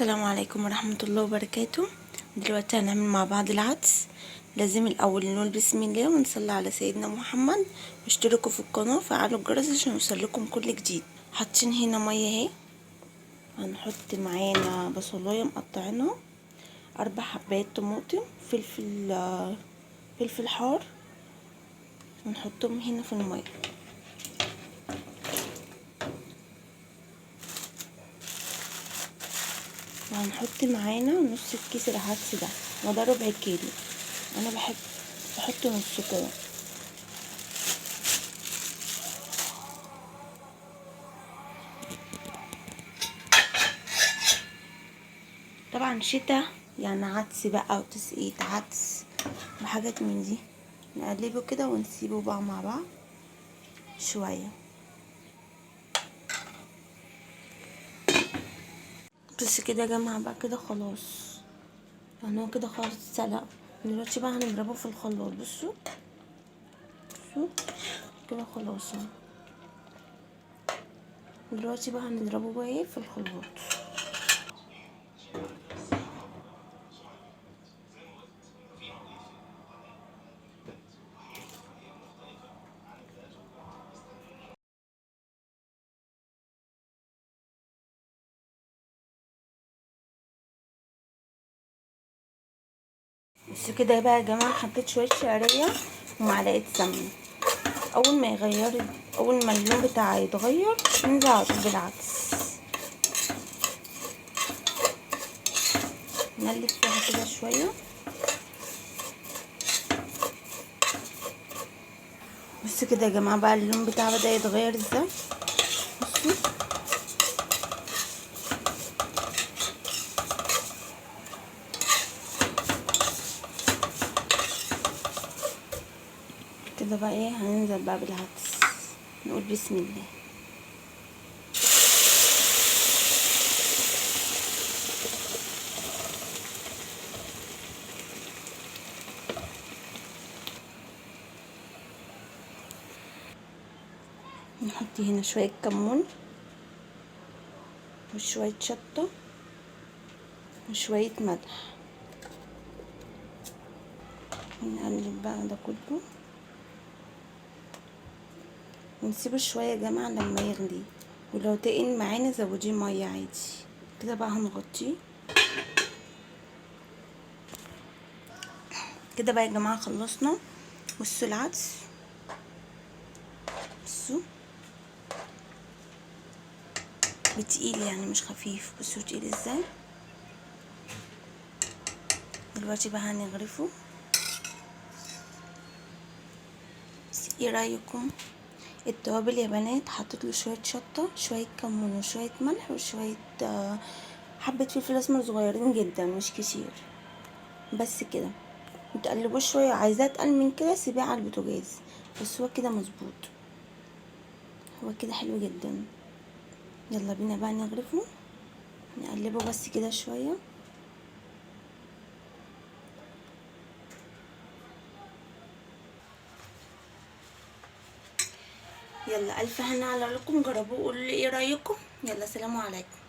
السلام عليكم ورحمة الله وبركاته. دلوقتي هنعمل مع بعض العدس. لازم الاول نقول بسم الله ونصلي على سيدنا محمد، واشتركوا في القناة وفعلوا الجرس عشان يوصلكم كل جديد. حاطين هنا مية اهي، هنحط معانا بصلاية مقطعينها، 4 حبات طماطم، فلفل حار، ونحطهم هنا في المية. وهنحط معانا نص الكيس العدس ده، وده ربع كيلو، انا بحب احط نص كده. طبعا شتا يعني عدس بقى وتسقيت عدس وحاجات من دي. نقلبه كده ونسيبه بقى مع بعض شويه. بس كده يا جماعه بقى كده خلاص، يعني هو كده خلاص اتسلق. دلوقتي بقى هنضربه في الخلاط. بصوا كده خلاص اهو. دلوقتي بقى هنضربه بقى ايه في الخلاط. بس كده بقى يا جماعه، حطيت شويه شعريه ومعلقه سمنه. اول ما اللون بتاعه يتغير ننزل على طول بالعدس، نقلب فيها كده شويه. بصوا كده يا جماعه بقى اللون بتاعه بدأ يتغير ازاي. بصوا كده بقى ايه، هننزل بقى بالعدس، نقول بسم الله. نحط هنا شويه كمون وشويه شطه وشويه ملح، نقلب بقى ده كله ونسيبه شويه يا جماعه لما يغلي، ولو تقل معانا زوديه ميه عادي. كده بقى هنغطيه. كده بقى يا جماعه خلصنا. بصوا العدس، بصوا بتقيل يعني مش خفيف. بصوا تقيل ازاي. دلوقتي بقى هنغرفه. بس ايه رايكم؟ التوابل يا بنات، حطيت له شويه شطه، شويه كمون، وشويه ملح، وشويه حبه فلفل اسمر صغيرين جدا مش كتير. بس كده وتقلبوه شويه. عايزاه اتقل من كده سيبيه على البوتاجاز، بس هو كده مظبوط، هو كده حلو جدا. يلا بينا بقى نغرفه. نقلبه بس كده شويه. يلا الف هنا على لكم، جربوه وقولوا لي ايه رايكم. يلا سلام عليكم.